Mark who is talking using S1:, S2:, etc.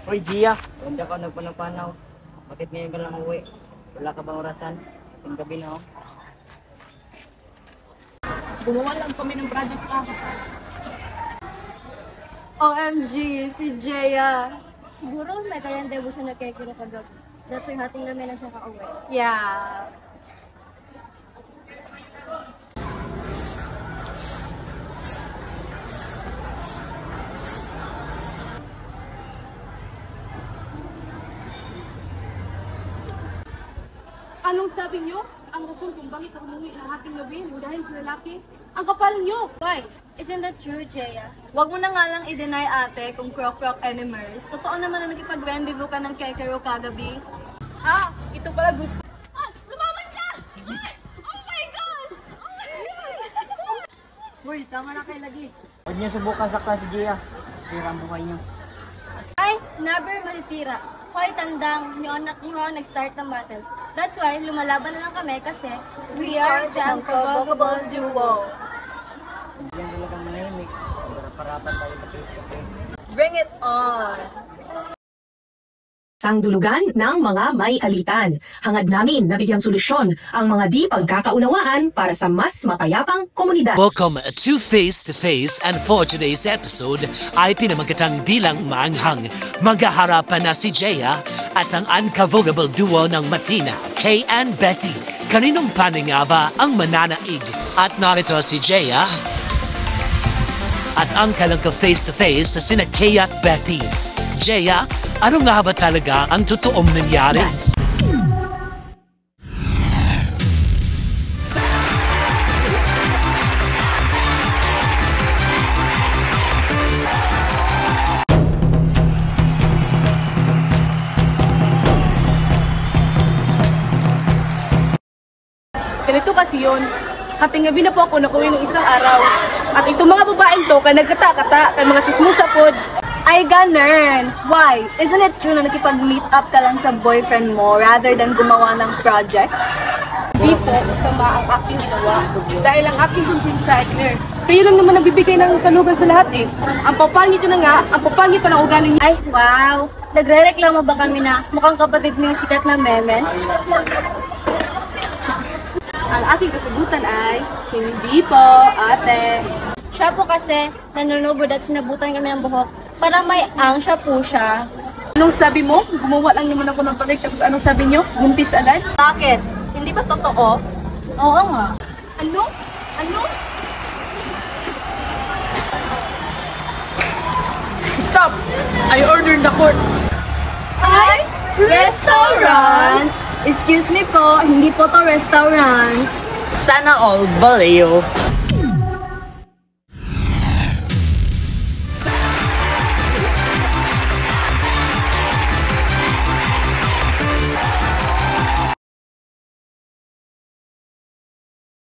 S1: Hoy, Gia, hindi ako nagpanapanaw. Bakit ngayon ka lang uwi? Wala ka bang orasan? Yung gabi na, oh.
S2: Gumawa lang kami ng project ka.
S3: OMG, si Jaya.
S4: Siguro may karyente siya na kekiro kagabi. That's why hating namin na siya ka-uwi.
S3: Yeah.
S2: Anong sabi niyo? Ang rason kung bakit ako umuwi ng ating gabi dahil sa lalaki? Ang kapal niyo!
S4: Why? Isn't that true, Jaya?
S3: Huwag mo na nga lang i-deny ate kung krok-krok enemers. Totoo naman na nakipag-rendezvous ka ng kekero kagabi.
S2: Ah! Ito pala gusto.
S3: Lumaban ka! Oh my God!
S1: Hoy, tama na kayo lagi. Huwag niyo subukan sa klase, Gia. Sira ang buhay niyo.
S4: Ay, never masisira. Hoy, tandang, niyo nag-start ng battle. That's why, lumalaban na lang kami kasi we are the unprovocable duo.
S1: Hindi yan talagang manahimik. Parapan tayo sa face-to-face.
S3: Bring it on!
S5: Sangdulugan ng mga may alitan. Hangad namin na bigyang solusyon ang mga di pagkakaunawaan para sa mas mapayapang komunidad.
S6: Welcome to Face to Face, and for today's episode ay pinamagkatang bilang maanghang. Maghaharapan na si Jaya at ang unprovocable duo ng Matina, Kay and Betty. Kaninong panig nga ba ang mananaig? At narito si Jaya at ang kalang ka-face to face na sina Kay at Betty. Jaya, ano nga ba talaga ang totoong nangyari?
S2: Ganito kasi yun. Hating gabi na po ako nakuwi ng isang araw. At itong mga babaeng to, kay nagkata-kata, kay mga chismosa pod.
S3: Ay, ganun! Why? Isn't it true na nakipag-meet up ka lang sa boyfriend mo rather than gumawa ng project?
S2: Di po, masama ang aking ginawa. Dahil ang aking konsensya ay clear. Kayo lang naman nagbibigay ng kalugan sa lahat eh. Ang papangit ko na nga, ang papangit pa ng ugali niya.
S4: Ay, wow! Nagre-reklamo ba kami na mukhang kapatid mo yung sikat na memes?
S2: Ang aking kasagutan ay, hindi po, ate.
S4: Siya po kasi nanunugod at sinabutan kami ng buhok para may siya po siya.
S2: Anong sabi mo? Gumawa lang naman ako ng project tapos anong sabi niyo? Buntis agad?
S3: Bakit? Hindi ba totoo?
S4: Oo nga.
S2: Ano? Ano? Stop! I ordered the court.
S3: Hi! Restaurant! Excuse me po, hindi po to restaurant.
S1: Sana all, baliw.